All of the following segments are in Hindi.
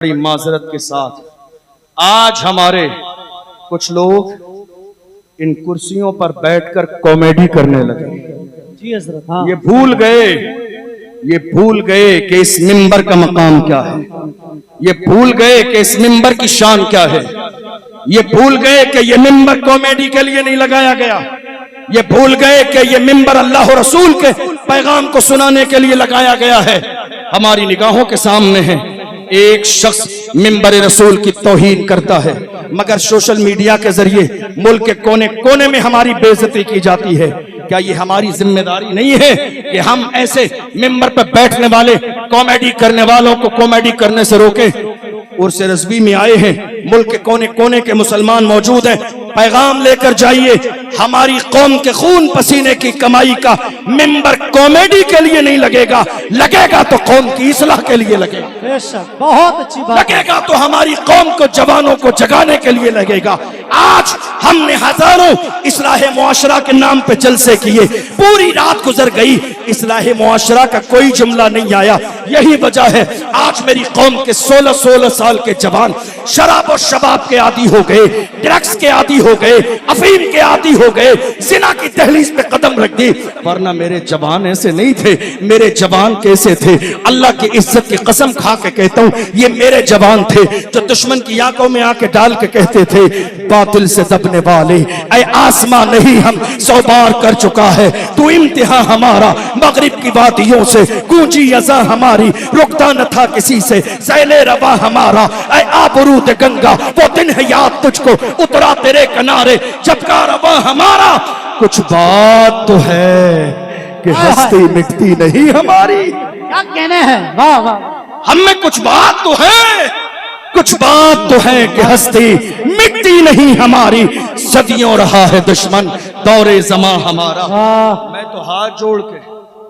बड़ी माजरत के साथ आज हमारे कुछ लोग इन कुर्सियों पर बैठकर कॉमेडी करने लगे। जी हजरत, हाँ। ये भूल गए कि इस मिंबर का मकाम क्या है। ये भूल गए कि इस मिंबर की शान क्या है। ये भूल गए कि ये मिंबर कॉमेडी के लिए नहीं लगाया गया। ये भूल गए कि ये मिंबर अल्लाह और रसूल के पैगाम को सुनाने के लिए लगाया गया है। हमारी निगाहों के सामने है एक शख्स मिंबर रसूल की तौहीन करता है, मगर सोशल मीडिया के जरिए मुल्क के कोने कोने में हमारी बेइज्जती की जाती है। क्या ये हमारी जिम्मेदारी नहीं है कि हम ऐसे मिंबर पर बैठने वाले कॉमेडी करने वालों को कॉमेडी करने से रोकें। उर्स रज़वी में आए हैं, मुल्क के कोने कोने के मुसलमान मौजूद हैं, पैगाम लेकर जाइए। हमारी कौम के खून पसीने की कमाई का मिंबर कॉमेडी के लिए नहीं लगेगा, लगेगा तो कौम की इस्लाह के लिए लगेगा। बेशक, बहुत अच्छी बात। लगेगा तो हमारी कौम को, जवानों को जगाने के लिए लगेगा। आज हमने हजारों इस्लाह मुआशरा के नाम पे जलसे किए, पूरी रात गुजर गई, इस्लाह मुआशरा का कोई जुमला नहीं आया। यही वजह है आज मेरी कौम के 16-16 साल के जवान शराब और शबाब के आदी हो गए, ड्रग्स के आदी हो गए, अफीम के आदी हो गए, जिना की दहलीज पे कदम रख दी। वरना मेरे जवान ऐसे नहीं थे। मेरे जवान कैसे थे? अल्लाह की इज्जत की कसम खा के कहता हूँ, ये मेरे जवान थे जो दुश्मन की आंखों में आके डाल के कहते थे, बातिल से दबने वाले ऐ आसमां नहीं हम 100 बार कर चुका है तू इम्तिहान हमारा। मगरिब की वादियों से गूंजी अज़ा हमारी, रुकता न था किसी से सैले रवा हमारा। ऐ आबरूद गंगा वो दिन है याद तुझको, उतरा तेरे किनारे जब का रवा हमारा। कुछ बात तो है कि हस्ती मिटती नहीं हमारी। क्या कहने हैं, वाह वाह। हम में कुछ बात तो है, कुछ बात तो है कि हस्ती मिटती नहीं हमारी। सदियों रहा है दुश्मन दौरे ज़मां हमारा। मैं तो हाथ जोड़ के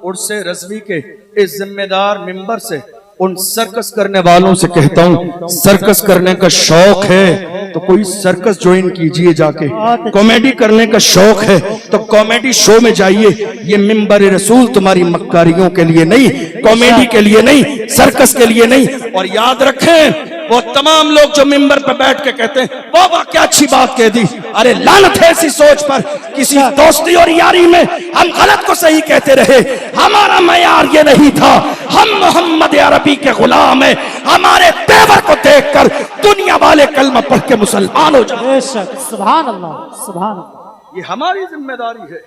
उर्स रज़वी के इस जिम्मेदार मिंबर से उन सर्कस करने वालों से कहता हूँ, सर्कस करने का शौक है तो कोई सर्कस ज्वाइन कीजिए जाके। कॉमेडी करने का शौक है तो कॉमेडी शो में जाइए। ये मिंबर रसूल तुम्हारी मक्कारियों के लिए नहीं, कॉमेडी के लिए नहीं, सर्कस के लिए नहीं। और याद रखें, वो तमाम लोग जो मिंबर पर बैठ के कहते हैं वाह क्या अच्छी बात कह दी, अरे लानत है ऐसी सोच पर। किसी दोस्ती और यारी में हम गलत को सही कहते रहे। हमारा मयार ये नहीं था, हम मोहम्मद अरबी के गुलाम हैं। हमारे तेवर को देखकर दुनिया वाले कलमा पढ़ के मुसलमान हो जाए। बेशक, सुभान अल्लाह, सुभान अल्लाह। ये हमारी जिम्मेदारी है।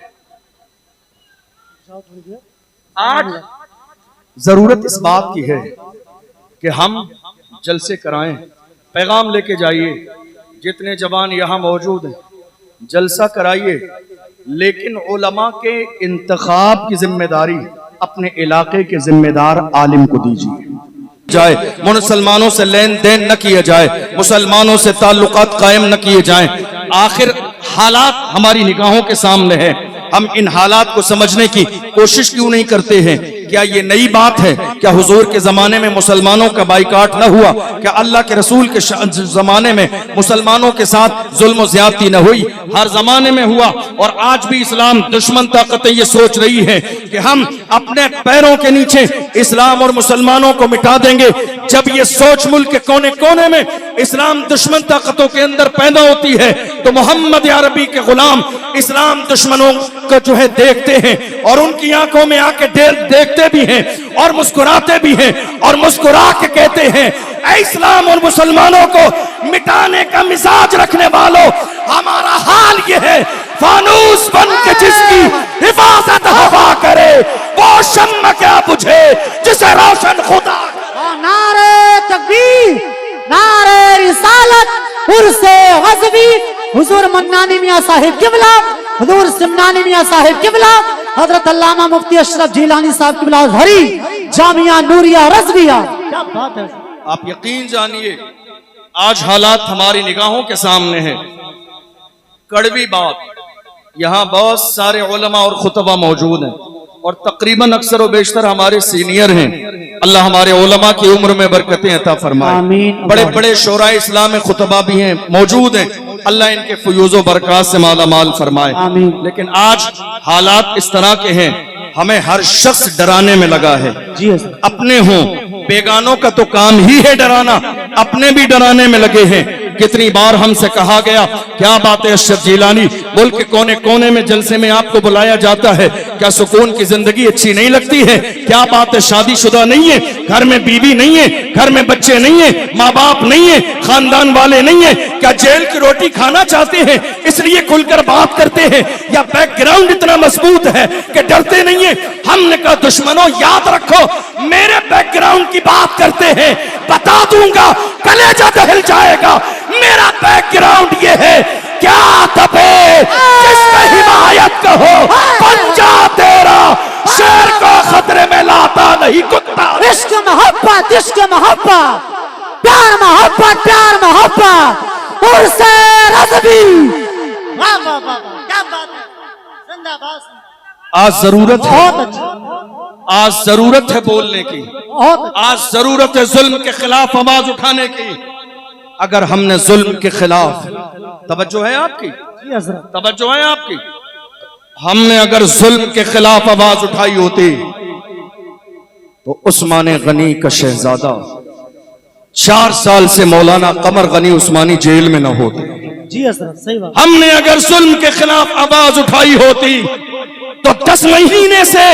आज जरूरत इस बात की है कि हम जलसे कराएं, पैगाम लेके जाइए। जितने जवान यहाँ मौजूद हैं जलसा कराइए, लेकिन उलमा के इंतखाब की जिम्मेदारी अपने इलाके के जिम्मेदार आलिम को दीजिए। जाए मुसलमानों से लेन देन न किया जाए, मुसलमानों से ताल्लुकात कायम न किए जाएं। आखिर हालात हमारी निगाहों के सामने है, हम इन हालात को समझने की कोशिश क्यों नहीं करते हैं? क्या ये नई बात है? क्या हुजूर के जमाने में मुसलमानों का बाइकाट न हुआ? क्या अल्लाह के रसूल के जमाने में मुसलमानों के साथ जुल्म ज्यादती न हुई? हर जमाने में हुआ। और आज भी इस्लाम दुश्मन ताकतें ये सोच रही है कि हम अपने पैरों के नीचे इस्लाम और मुसलमानों को मिटा देंगे। जब ये सोच मुल्क के कोने कोने में इस्लाम दुश्मन ताकतों के अंदर पैदा होती है तो मोहम्मद अरबी के गुलाम इस्लाम दुश्मनों को जो है देखते हैं और उनकी आंखों में आके देखते भी हैं और मुस्कुराते भी हैं और मुस्कुरा के कहते हैं, ऐ इस्लाम और मुसलमानों को मिटाने का मिजाज रखने वालों, हमारा हाल ये है, फानूस बन के जिसकी हिफाजत हवा करे वो शम्म क्या बुझे जिसे रोशन खुदा। नारे तकबीर, नारे रिसालत, उर्से गज़वी, हुजूर मन्नानी मियां साहिब किबला, हुजूर सिमनानी मियां साहिब किबला, हजरत अल्लामा मुफ्ती अशरफ जिलानी साहब किबला हरी जामिया नूरिया रज़विया। क्या बात है। आप यकीन जानिए आज हालात हमारी निगाहों के सामने हैं। कड़वी बात, यहाँ बहुत सारे उलमा और खुतबा मौजूद हैं और तकरीबन अक्सर व बेशतर हमारे सीनियर हैं। अल्लाह हमारे उलमा की उम्र में बरकतें अता फरमाए। बड़े बड़े शोरा इस्लाम खुतबा भी हैं, मौजूद हैं। अल्लाह इनके फयूज़ो बरकत से माला माल फरमाए। लेकिन आज हालात इस तरह के हैं, हमें हर शख्स डराने में लगा है। अपने हों बेगानों का तो काम ही है डराना, अपने भी डराने में लगे हैं। कितनी बार हमसे कहा गया, क्या बात है अशरफ जिलानी, मुल्क के कोने कोने में जलसे में आपको बुलाया जाता है, क्या सुकून की जिंदगी अच्छी नहीं लगती है? क्या बात है शादीशुदा नहीं है, घर में बीवी नहीं है, घर में बच्चे नहीं है, माँ बाप नहीं है, खानदान वाले नहीं है, क्या जेल की रोटी खाना चाहते हैं इसलिए खुलकर बात करते हैं, या बैकग्राउंड इतना मजबूत है कि डरते नहीं है? हमने कहा दुश्मनों याद रखो, मेरे बैकग्राउंड की बात करते हैं, बता दूंगा कलेजा दहल जाएगा। मेरा बैकग्राउंड ये है, क्या दबे जिसका हिमायत कहो, पंजा तेरा शेर को खतरे में लाता नहीं कुत्ता। इश्क मोहब्बत, प्यार मोहब्बत उर्से रज़वी। वाह वाह वाह, क्या बात है, जिंदाबाद। आज जरूरत है, बहुत अच्छा, आज जरूरत है बोलने की, बहुत अच्छा। आज जरूरत है जुल्म के खिलाफ आवाज उठाने की। अगर हमने जुल्म के खिलाफ, तवज्जो है आपकी, जी हज़रत, तवज्जो है आपकी, हमने अगर जुल्म के खिलाफ आवाज उठाई होती तो उस्मान गनी का शहजादा 4 साल से मौलाना कमर गनी उस्मानी जेल में न होते। जी हज़रत, सही बात। हमने अगर जुल्म के खिलाफ आवाज उठाई होती तो 10 महीने से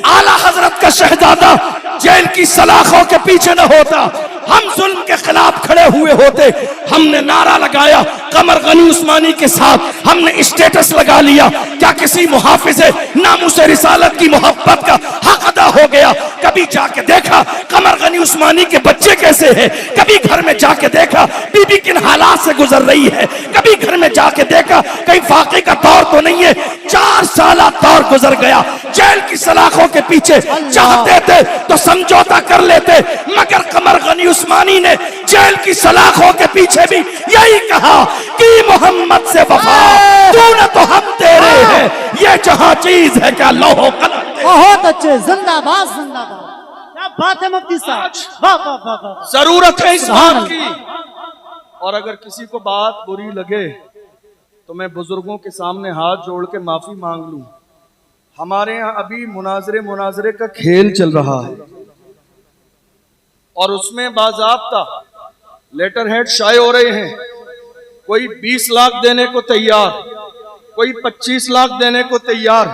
आला हजरत का शहजादा जेल की सलाखों के पीछे न होता। हम जुल्म के खिलाफ खड़े हुए होते, हमने नारा लगाया कमर गनी उस्मानी के साथ, हमने स्टेटस लगा लिया। क्या किसी मुहाफिज़े नामुसे रिसालत की मोहब्बत का हक अदा हो गया? कभी जाके देखा कमर गनी उस्मानी के बच्चे कैसे हैं? कभी घर में जाके देखा बीबी किन हालात से गुजर रही है? कभी घर में जाके देखा कहीं फाके का दौर तो नहीं है? 4 साल दौर गुजर गया, जेल की सलाखों के पीछे चाहते थे तो समझौता कर लेते, मगर कमर गनी उस्मानी ने जेल की सलाखों के पीछे भी यही कहा कि मोहम्मद से वफा तूने तो हम तेरे हैं, ये जहां चीज है क्या लोहो कलम। बहुत अच्छे, जिंदाबाद जिंदाबाद, क्या बात है मुफ्ती साहब, वाह वाह वाह वाह। जरूरत है इस बात की, और अगर किसी को बात बुरी लगे तो मैं बुजुर्गों के सामने हाथ जोड़ के माफी मांग लूं। हमारे यहाँ अभी मुनाजरे का खेल चल रहा है और उसमें बाज़ाब्ता लेटर हेड शाये हो रहे हैं। कोई 20 लाख देने को तैयार, कोई 25 लाख देने को तैयार।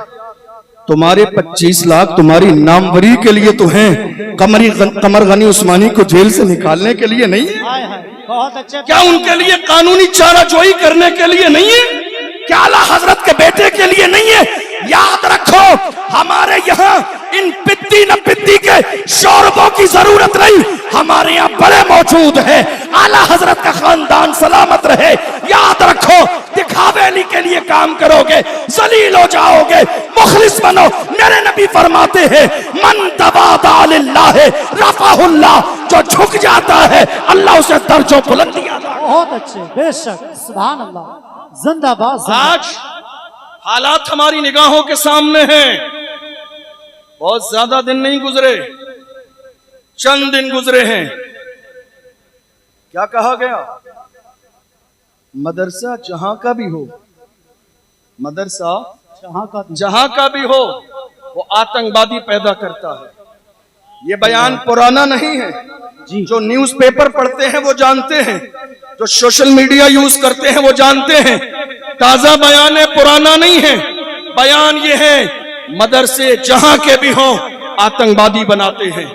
तुम्हारे 25 लाख तुम्हारी नामवरी के लिए तो हैं, कमर गनी उस्मानी को जेल से निकालने के लिए नहीं है। हाय हाय, बहुत अच्छे। क्या उनके लिए कानूनी चाराजोई करने के लिए नहीं है? क्या आला हजरत के बेटे के लिए नहीं है? याद रखो, हमारे यहाँ इन पिद्दी न पिद्दी के शौरबों की जरूरत नहीं, हमारे यहाँ बड़े मौजूद हैं। आला हजरत का खानदान सलामत रहे। याद रखो, दिखावेली के लिए काम करोगे जलील हो जाओगे, मुखलिस बनो। मेरे नबी फरमाते हैं मन तवादा लिल्लाह रफ़अहुल्लाह, जो झुक जाता है अल्लाह उसे दर्जों बुलंदी अता। बहुत अच्छे, बेशक, सुभान अल्लाह, जिंदाबाद। आज हालात हमारी निगाहों के सामने हैं। बहुत ज्यादा दिन नहीं गुजरे, चंद दिन गुजरे हैं। क्या कहा गया? मदरसा जहां का भी हो, मदरसा जहां का भी हो, वो आतंकवादी पैदा करता है। ये बयान पुराना नहीं है जी। जो न्यूज़पेपर पढ़ते हैं वो जानते हैं, जो सोशल मीडिया यूज करते हैं वो जानते हैं। ताजा बयान है, पुराना नहीं है। बयान ये है, मदरसे जहां के भी हों आतंकवादी बनाते हैं।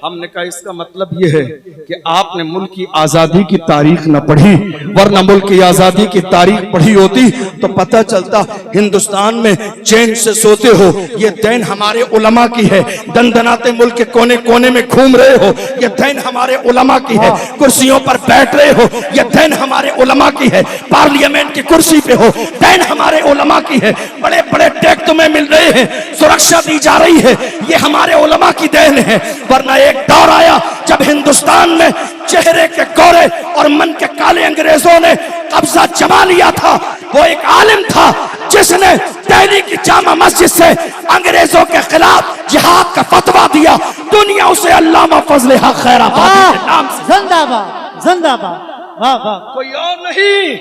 हमने कहा इसका मतलब यह है कि आपने मुल्क की आजादी की तारीख न पढ़ी, वरना मुल्क की आजादी की तारीख पढ़ी होती तो पता चलता हिंदुस्तान में चैन से सोते हो, ये दैन हमारे उलमा की है। दनदनाते मुल्क के कोने कोने में घूम रहे हो, ये दैन हमारे उलमा की है। कुर्सियों पर बैठ रहे हो, ये दैन हमारे उलमा की है। पार्लियामेंट की कुर्सी पे हो, दैन हमारे उलमा की है। बड़े बड़े टैग तुम्हें मिल रहे हैं, सुरक्षा दी जा रही है, ये हमारे उलमा की देन है। वरना एक दौर आया जब हिंदुस्तान में चेहरे के गोरे और मन के काले अंग्रेजों ने कब्जा जमा लिया था। वो एक आलिम था जिसने दिल्ली की जामा मस्जिद से अंग्रेजों के खिलाफ जिहाद का फतवा दिया। दुनिया उसे अल्लामा फजले हक खैराबादी के नाम से जिंदाबाद जिंदाबाद, वाह वाह। कोई और नहीं,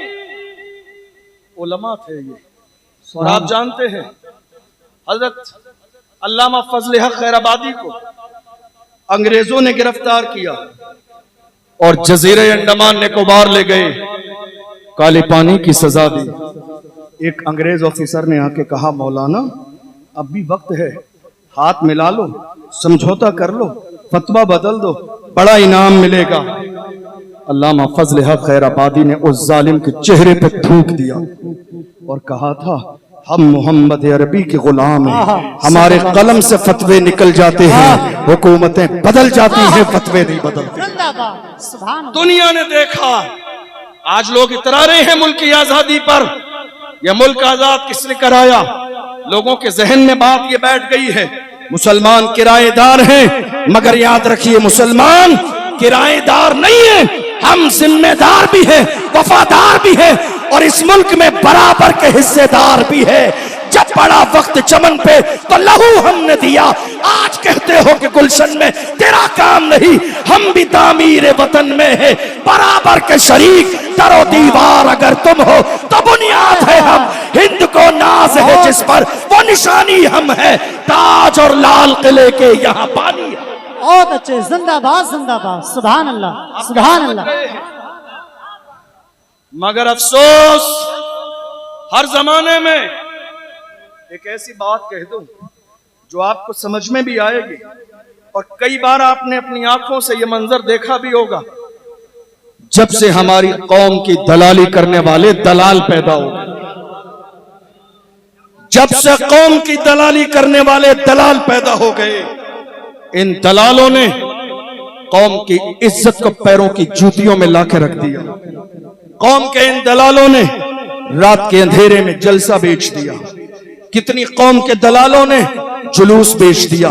उलमा थे ये। और आप जानते हैं हजरत अल्लामा फजले हक खैराबादी को अंग्रेजों ने गिरफ्तार किया और जजीरे अंडमान निकोबार ले गए, काले पानी की सजा दी। एक अंग्रेज ऑफिसर ने आके कहा, मौलाना अब भी वक्त है, हाथ मिला लो, समझौता कर लो, फतवा बदल दो, बड़ा इनाम मिलेगा। अल्लामा फजल हक खैराबादी ने उस जालिम के चेहरे पे थूक दिया और कहा था, हम मोहम्मद अरबी के गुलाम हैं, हमारे कलम से फतवे निकल जाते हैं, हुकूमतें बदल जाती हैं, फतवे नहीं बदलते। दुनिया ने देखा, आज लोग इतरा रहे हैं मुल्क की आजादी पर। यह मुल्क आजाद किसने कराया? लोगों के जहन में बात ये बैठ गई है, मुसलमान किराएदार हैं, मगर याद रखिए मुसलमान किराएदार नहीं है, हम जिम्मेदार भी हैं, वफादार भी हैं और इस मुल्क में बराबर के हिस्सेदार भी है। जब बड़ा वक्त चमन पे तो लहू हमने दिया, आज कहते हो कि गुलशन में तेरा काम नहीं, हम भी तामीर वतन में है, बराबर के शरीक, दरो दीवार अगर तुम हो तो बुनियाद है हम, हिंद को नाज है जिस पर वो निशानी हम है, ताज और लाल किले के यहाँ पानी है। बहुत अच्छे, जिंदाबाद जिंदाबाद, सुभान अल्लाह सुभान अल्लाह। मगर अफसोस हर जमाने में एक ऐसी बात कह दूं जो आपको समझ में भी आएगी, और कई बार आपने अपनी आंखों से यह मंजर देखा भी होगा। जब से हमारी कौम की दलाली करने वाले दलाल पैदा हो गए, जब से कौम की दलाली करने वाले दलाल पैदा हो गए, इन दलालों ने कौम की इज्जत को पैरों की जूतियों में लाके रख दिया। कौम के इन दलालों ने रात के अंधेरे में जलसा बेच दिया। कितनी कौम के दलालों ने जुलूस बेच दिया,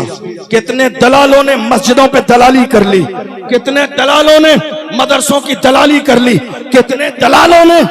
कितने दलालों ने मस्जिदों पे दलाली कर ली, कितने दलालों ने मदरसों की दलाली कर ली, कितने दलालों ने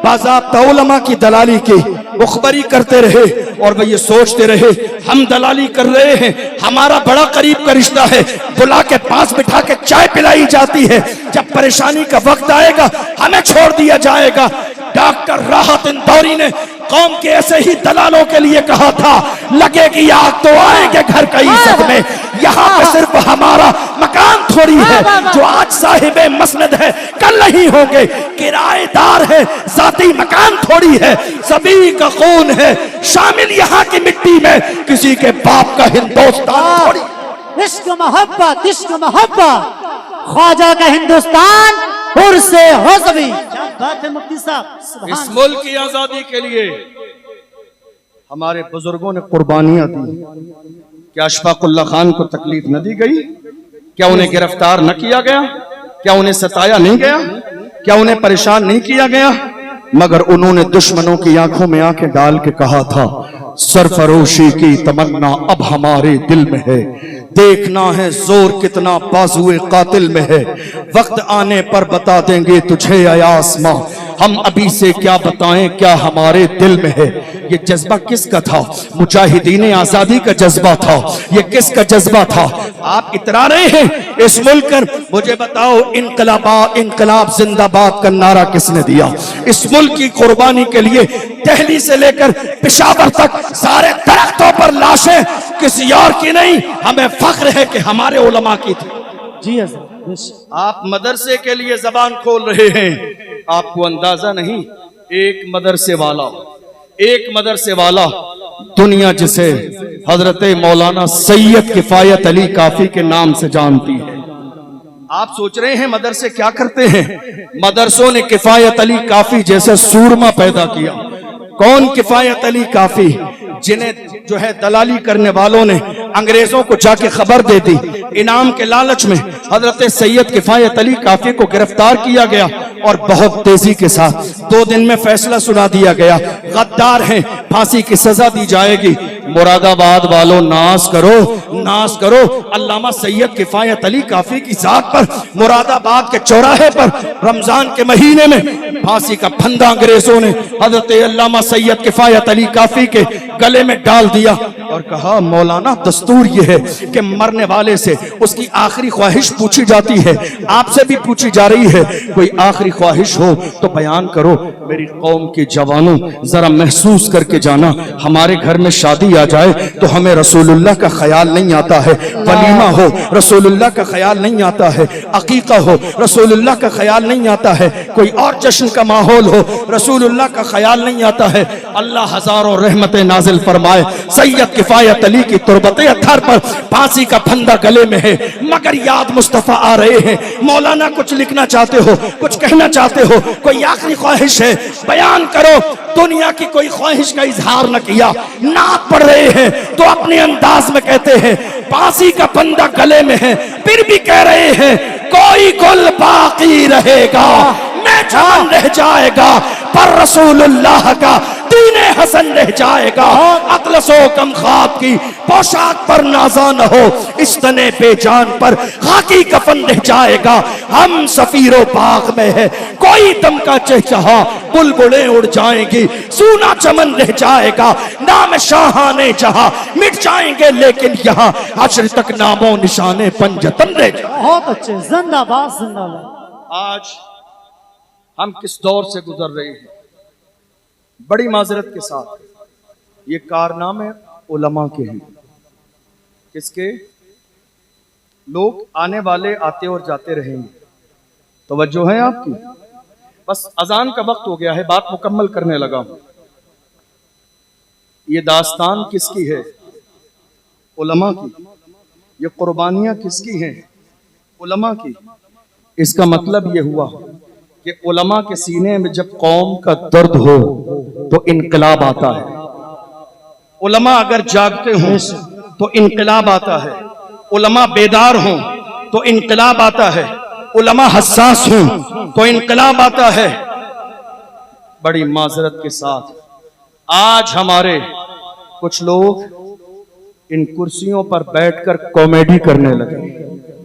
बाज़ाब्ता उलमा की दलाली की। मुखबरी करते रहे और वह ये सोचते रहे हम दलाली कर रहे हैं, हमारा बड़ा करीब का रिश्ता है, बुला के पास बिठा के चाय पिलाई जाती है, जब परेशानी का वक्त आएगा हमें छोड़ दिया जाएगा। डॉक्टर राहत इंदौरी ने कौम के ऐसे ही दलालों के लिए कहा था, लगेगी आग तो आएंगे घर का इज्जत में, यहाँ पे सिर्फ हमारा मकान थोड़ी है, जो आज साहिबे मसनद है कल नहीं होंगे, किराएदार है जाती मकान थोड़ी है, सभी का खून है शामिल यहाँ की मिट्टी में, किसी के बाप का हिंदुस्तान थोड़ी। इश्क मोहब्बत, इश्क मोहब्बत, ख्वाजा का हिंदुस्तान उर्से हज़वी। बात है मुफ्ती साहब, इस मुल्क की आजादी के लिए हमारे बुजुर्गों ने कुर्बानियां दी। क्या अशफाकुल्लाह खान को तकलीफ न दी गई? क्या उन्हें गिरफ्तार न किया गया? क्या उन्हें सताया नहीं गया? क्या उन्हें परेशान नहीं किया गया? मगर उन्होंने दुश्मनों की आंखों में आंखें डाल के कहा था, सरफरोशी की तमन्ना अब हमारे दिल में है, देखना है जोर कितना बाजुए कातिल में है, वक्त आने पर बता देंगे तुझे या आसमां, हम अभी से क्या बताएं क्या हमारे दिल में है। ये जज्बा किसका था? मुजाहिदीन आजादी का जज्बा था। ये किसका जज्बा था? आप इतरा रहे हैं इस मुल्क पर, मुझे बताओ इनकलाब जिंदाबाद का नारा किसने दिया? इस मुल्क की कुर्बानी के लिए दिल्ली से लेकर पेशावर तक सारे दरख्तों पर लाशें किसी और की नहीं, हमें फख्र है कि हमारे उलमा की थी। जी आप मदरसे के लिए जबान खोल रहे हैं, आपको अंदाजा नहीं, एक मदरसे वाला दुनिया जिसे हजरत मौलाना सैयद किफायत अली काफी के नाम से जानती है। आप सोच रहे हैं मदरसे क्या करते हैं? मदरसों ने किफायत अली काफी जैसे सूरमा पैदा किया। कौन किफायत अली काफी? जिन्हें जो है दलाली करने वालों ने अंग्रेजों को जाके खबर दे दी, इनाम के लालच में हजरत सैयद किफायत अली काफी को गिरफ्तार किया गया और बहुत तेजी के साथ 2 दिन में फैसला सुना दिया गया, गद्दार हैं, फांसी की सजा दी जाएगी। मुरादाबाद वालों नाज करो, अल्लामा सैयद किफायत अली काफी की जात पर मुरादाबाद के चौराहे पर रमजान के महीने में फांसी का फंदा अंग्रेजों ने हजरत अल्लामा सैयद किफायत अली काफी के गले में डाल दिया। और कहा मौलाना दस्तूर ये है कि मरने वाले से उसकी आखिरी ख्वाहिश पूछी जाती है, आपसे भी पूछी जा रही है, कोई आखिरी ख्वाहिश हो तो बयान करो। मेरी कौम के जवानों जरा महसूस करके जाना, हमारे घर में शादी आ जाए तो हमें रसूलुल्लाह का ख्याल नहीं आता है, वलीमा हो रसूलुल्लाह का ख्याल नहीं आता है, अकीका हो रसूलुल्लाह का ख्याल नहीं आता है, कोई और जश्न का माहौल हो रसूलुल्लाह का ख्याल नहीं आता है। अल्लाह हजारों रहमतें नाजिल फरमाए। सैयद किफायत अली की तुरबत अत्थर पर फांसी का फंदा गले में है, मगर याद मुस्तफा आ रहे हैं। मौलाना कुछ लिखना चाहते हो, कुछ कहना चाहते हो, कोई आखिरी ख्वाहिश है, बयान करो। दुनिया की कोई ख्वाहिश का इजहार न किया, नात पढ़ रहे हैं तो अपने अंदाज में कहते हैं फांसी का फंदा गले में है, फिर भी कह रहे हैं कोई गुल बाकी रहेगा, मैं जान रह जाएगा पर रसूलुल्लाह का दीने हसन रह जाएगा। अतलसो कम ख्वाब की पोशाक पर नाजा न हो, इस तने बेजान पर खाकी कफन रह जाएगा। हम सफीरो बाग में है, कोई दम का चहचहा, बुलबुलें उड़ जाएंगी, सूना चमन रह जाएगा। नाम शाहाने जहां मिट जाएंगे, लेकिन यहाँ हश्र तक नामो निशाने पंजतन रह जाएंगे। बहुत अच्छे, जिंदाबाद जिंदाबाद। आज हम किस दौर से गुजर रहे हैं, बड़ी माजरत के साथ ये कारनामे उलमा के हैं। किसके? लोग आने वाले आते और जाते रहेंगे, तवज्जो है आपकी? बस अजान का वक्त हो गया है, बात मुकम्मल करने लगा हूं। ये दास्तान किसकी है? उलमा की। ये कुर्बानियां किसकी हैं? उलमा की। इसका मतलब ये हुआ कि उलमा के सीने में जब कौम का दर्द हो तो इनकलाब आता है। उलमा अगर जागते हों तो इनकलाब आता है, उलमा बेदार हों तो इनकलाब आता है, उलमा हसास हों तो इनकलाब आता है। बड़ी माजरत के साथ आज हमारे कुछ लोग इन कुर्सियों पर बैठकर कॉमेडी करने लगे।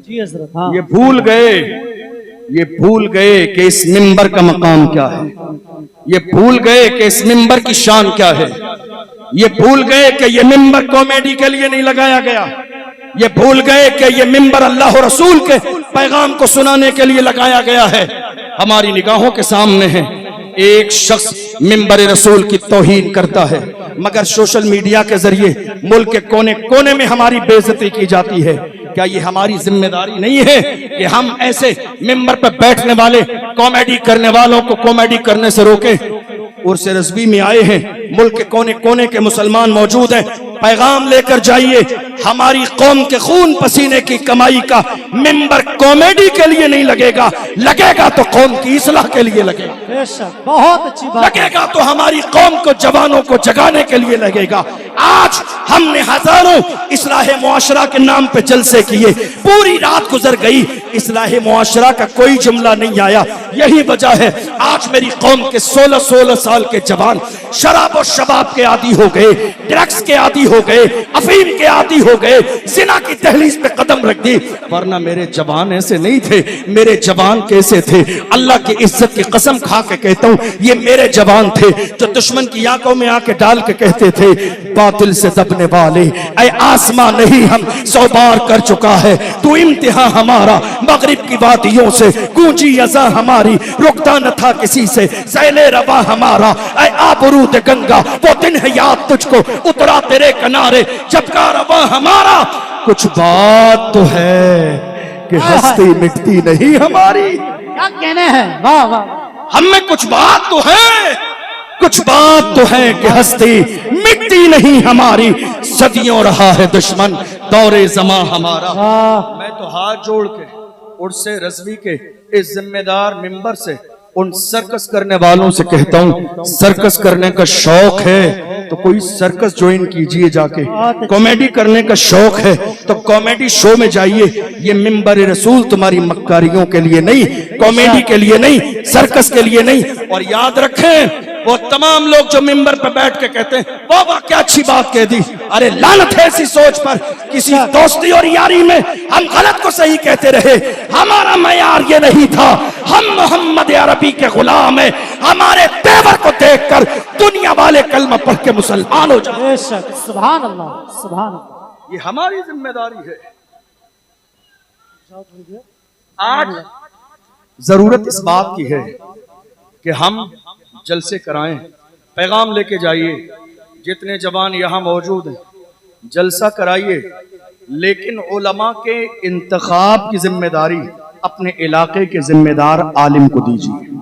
जी हजरत, हाँ। ये भूल गए कि इस मिंबर का मकाम क्या है, ये भूल गए कि इस मिंबर की शान क्या है, ये भूल गए कि ये मिंबर कॉमेडी के लिए नहीं लगाया गया, ये भूल गए कि ये मिंबर अल्लाह और रसूल के पैगाम को सुनाने के लिए लगाया गया है। हमारी निगाहों के सामने है एक शख्स मिंबर रसूल की तौहीन करता है, मगर सोशल मीडिया के जरिए मुल्क के कोने कोने में हमारी बेइज्जती की जाती है। क्या ये हमारी जिम्मेदारी नहीं है कि हम ऐसे मिंबर पर बैठने वाले कॉमेडी करने वालों को कॉमेडी करने से रोकें? उर्स रज़वी में आए हैं, मुल्क के कोने कोने के मुसलमान मौजूद हैं, पैगाम लेकर जाइए। हमारी कौम के खून पसीने की कमाई का मिंबर कॉमेडी के लिए नहीं लगेगा, लगेगा तो कौम की इस्लाह के लिए लगेगा। बेशक, बहुत अच्छी बात। लगेगा तो हमारी कौम को, जवानों को जगाने के लिए लगेगा। आज हमने हजारों इस्लाह मुआशरा के नाम पे जलसे किए, पूरी रात गुजर गई, इस्लाह मुआशरा का कोई जुमला नहीं आया। यही वजह है आज मेरी कौम के 16-16 साल के जवान शराब और शबाब के आदी हो गए, ड्रग्स के आदी हो गए, अफीम के आदी हो गए, जिना की तहलीज पे कदम रख दी। वरना मेरे जवान ऐसे नहीं थे। मेरे जवान कैसे थे? अल्लाह की इज्जत की कसम खा के कहता हूँ, ये मेरे जवान थे जो दुश्मन की आंखों में आके डाल के कहते थे, बातिल से दबने वाले ऐ आसमां नहीं हम 100 बार कर चुका है, तू इम्तिहान हमारा मगरिब की वादियों से, गूंजी अज़ां हमारी रुकता न था किसी से, सैले रवा हमारा ऐ आबरूद गंगा, वो दिन है याद तुझको उतरा तेरे किनारे, जब का रवा हमारा। कुछ बात तो है कि हस्ती मिटती नहीं हमारी। क्या कहने हैं? वाह वाह। हम में कुछ बात तो है, कुछ बात तो है कि हस्ती मिटती नहीं हमारी। सदियों रहा है दुश्मन दौरे ज़मा हमारा। मैं तो हाथ जोड़ के उर्से रज़वी के इस जिम्मेदार मिंबर से उन सर्कस करने वालों से कहता हूँ, सर्कस करने का शौक है तो कोई सर्कस ज्वाइन कीजिए जाके। कॉमेडी करने का शौक है तो कॉमेडी शो में जाइए। ये मिंबर रसूल तुम्हारी मक्कारियों के लिए नहीं, कॉमेडी के लिए नहीं, सर्कस के लिए नहीं। और याद रखें, वो तमाम लोग जो मिंबर पर बैठ के कहते हैं वाह वाह क्या अच्छी बात कह दी, अरे लानत है ऐसी सोच पर। किसी दोस्ती और यारी में हम गलत को सही कहते रहे, हमारा मयार ये नहीं था। हम मोहम्मद अरबी के गुलाम हैं, हमारे तेवर को देखकर दुनिया वाले कलमा पढ़ के मुसलमान हो जाए। बेशक, सुभान अल्लाह, सुभान अल्लाह। ये हमारी जिम्मेदारी है। आज जरूरत इस बात की है कि हम जलसे कराएं, पैगाम लेके जाइए। जितने जवान यहाँ मौजूद हैं जलसा कराइए, लेकिन उलमा के इंतखाब की जिम्मेदारी अपने इलाके के जिम्मेदार आलिम को दीजिए।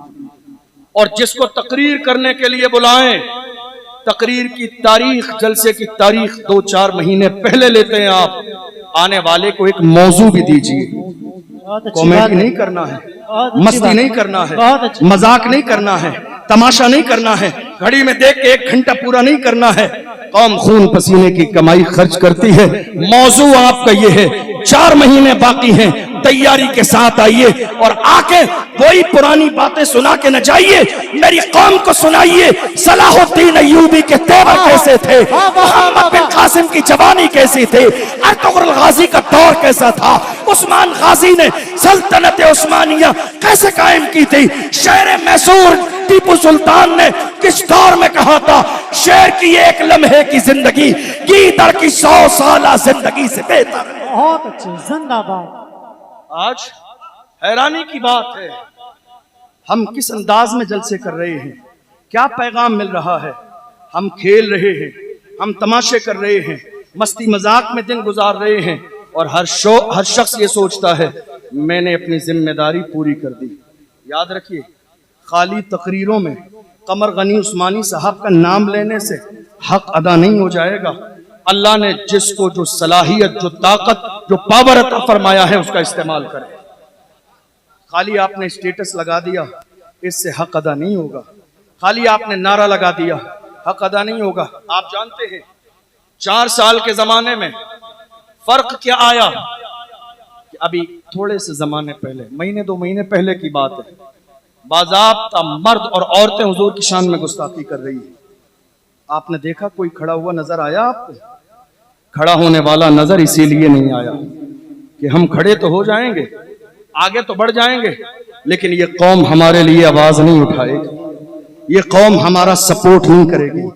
और जिसको तकरीर करने के लिए बुलाएं, तकरीर की तारीख, जलसे की तारीख 2-4 महीने पहले लेते हैं आप। आने वाले को एक मौजू भी दीजिए। कॉमेडी नहीं करना है, मस्ती नहीं करना है, मजाक नहीं करना है, तमाशा नहीं करना है, घड़ी में देख के 1 घंटा पूरा नहीं करना है। कौम खून पसीने की कमाई खर्च करती है। मौजू आपका ये है, 4 महीने बाकी हैं, तैयारी के साथ आइए और आके वही पुरानी बातें सुना के न जाइए, मेरी कौम को सुनाइए सलाहुद्दीन अय्यूबी के तेवर कैसे थे, मोहम्मद बिन कासिम की जवानी कैसी थी, अर्तुगरुल गाजी का दौर कैसा था, उस्मान गाजी ने सल्तनत उस्मानिया कैसे कायम की थी, शेर मैसूर टीपू सुल्तान ने किस दौर में कहा था, शेर की 1 लम्हे की जिंदगी गीदड़ की 100 साल जिंदगी से बेहतर है। बहुत अच्छे, जिंदाबाद। आज हैरानी की बात है, हम किस अंदाज में जलसे कर रहे हैं, क्या पैगाम मिल रहा है। हम खेल रहे हैं, हम तमाशे कर रहे हैं, मस्ती मजाक में दिन गुजार रहे हैं, और हर शख्स ये सोचता है मैंने अपनी जिम्मेदारी पूरी कर दी। याद रखिए, खाली तकरीरों में कमर गनी उस्मानी साहब का नाम लेने से हक अदा नहीं हो जाएगा। अल्लाह ने जिसको जो सलाहियत, जो ताकत, जो पावर अता फरमाया है उसका इस्तेमाल करें। खाली आपने स्टेटस लगा दिया, इससे हक अदा नहीं होगा। खाली आपने नारा लगा दिया, हक अदा नहीं होगा। आप जानते हैं 4 साल के जमाने में फर्क क्या आया कि अभी थोड़े से जमाने पहले, महीने 2 महीने पहले की बात है, बाज़ाब्ता मर्द और औरतें हुजूर की शान में गुस्ताखी कर रही है। आपने देखा कोई खड़ा हुआ नजर आया आपको? खड़ा होने वाला नजर इसीलिए नहीं आया कि हम खड़े तो हो जाएंगे, आगे तो बढ़ जाएंगे, लेकिन ये कौम हमारे लिए आवाज नहीं उठाएगी, ये कौम हमारा सपोर्ट नहीं करेगी।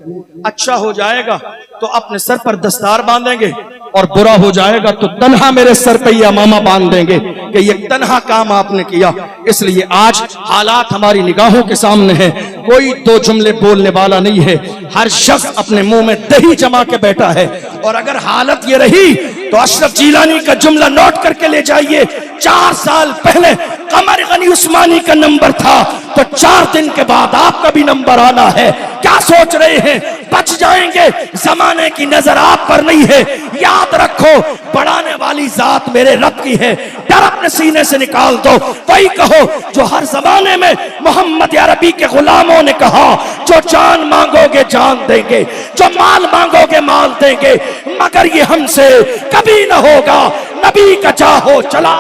अच्छा हो जाएगा तो अपने सर पर दस्तार बांधेंगे, और बुरा हो जाएगा तो तन्हा मेरे सर पे या मामा बांध देंगे कि ये तन्हा काम आपने किया। इसलिए आज हालात हमारी निगाहों के सामने है, कोई 2 जुमले बोलने वाला नहीं है, हर शख्स अपने मुंह में दही जमा के बैठा है। और अगर हालत ये रही तो अशरफ जिलानी का जुमला नोट करके ले जाइए। 4 साल पहले कमर गनी उस्मानी का नंबर था, तो 4 दिन के बाद आपका भी नंबर आना है। क्या सोच रहे हैं बच जाएंगे? जमाने की नजर आप पर नहीं है। याद रखो, बढ़ाने वाली जात मेरे रब की है। डर अपने सीने से निकाल दो। वही कहो जो हर जमाने में मोहम्मद अरबी के गुलामों ने कहा, जो जान मांगोगे जान देंगे, जो माल मांगोगे माल देंगे, मगर ये हमसे कभी न होगा। नबी का चाहो चला।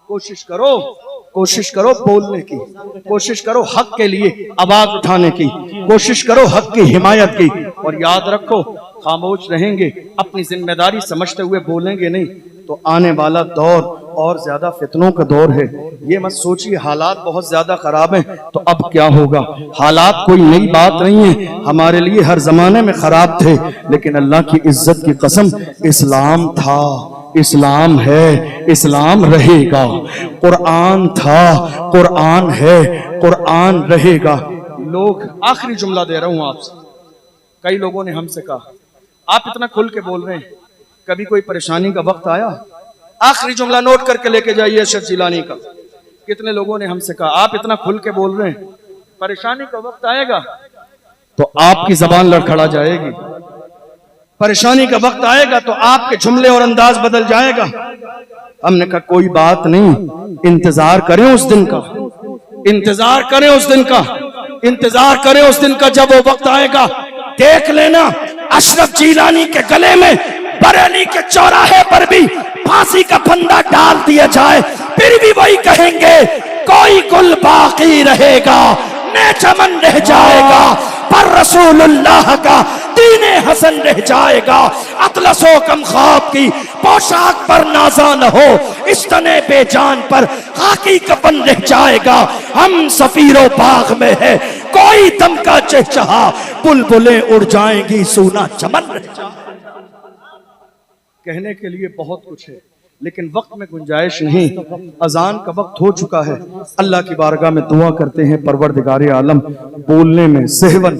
कोशिश करो बोलने की, कोशिश करो हक के लिए आवाज उठाने की, कोशिश करो हक की हिमायत की। और याद रखो, खामोश रहेंगे, अपनी जिम्मेदारी समझते हुए बोलेंगे नहीं, तो आने वाला दौर और ज्यादा फितनों का दौर है। ये मत सोचिए हालात बहुत ज्यादा खराब हैं तो अब क्या होगा। हालात कोई नई बात नहीं है, हमारे लिए हर जमाने में खराब थे, लेकिन अल्लाह की इज्जत की कसम, इस्लाम था, इस्लाम है, इस्लाम रहेगा। कुरान था, कुरान है, कुरान रहेगा। लोग, आखिरी जुमला दे रहा हूं आपसे, कई लोगों ने हमसे कहा आप इतना खुल के बोल रहे हैं, कभी कोई परेशानी का वक्त आया? आखिरी जुमला नोट करके लेके जाइए अशरफ जिलानी का। कितने लोगों ने हमसे कहा आप इतना खुल के बोल रहे हैं, परेशानी का वक्त आएगा तो आपकी जबान लड़खड़ा जाएगी, परेशानी का वक्त आएगा तो आपके जुमले और अंदाज बदल जाएगा। हमने कहा कोई बात नहीं, इंतजार करें उस दिन का, इंतजार करें उस दिन का, इंतजार करें उस दिन का जब वो वक्त आएगा। देख लेना अशरफ जिलानी के गले में बरेली के चौराहे पर भी फांसी का फंदा डाल दिया जाए, फिर भी वही कहेंगे कोई गुल बाकी रहेगा, न चमन रह जाएगा, पर रसूलुल्लाह का दीने हसन रह जाएगा। अतलसो कम ख्वाब की पोशाक पर नाजा न हो, इस तने बेजान पर खाकी कफन रह जाएगा। हम सफीरो बाग में है कोई दम का चहचहा, बुलबुलें उड़ जाएंगी सूना चमन रह जाएगा। कहने के लिए बहुत कुछ है लेकिन वक्त में गुंजाइश नहीं। अजान का वक्त हो चुका है। अल्लाह की बारगाह में दुआ करते हैं परवरदिगारे आलम बोलने में सेहवन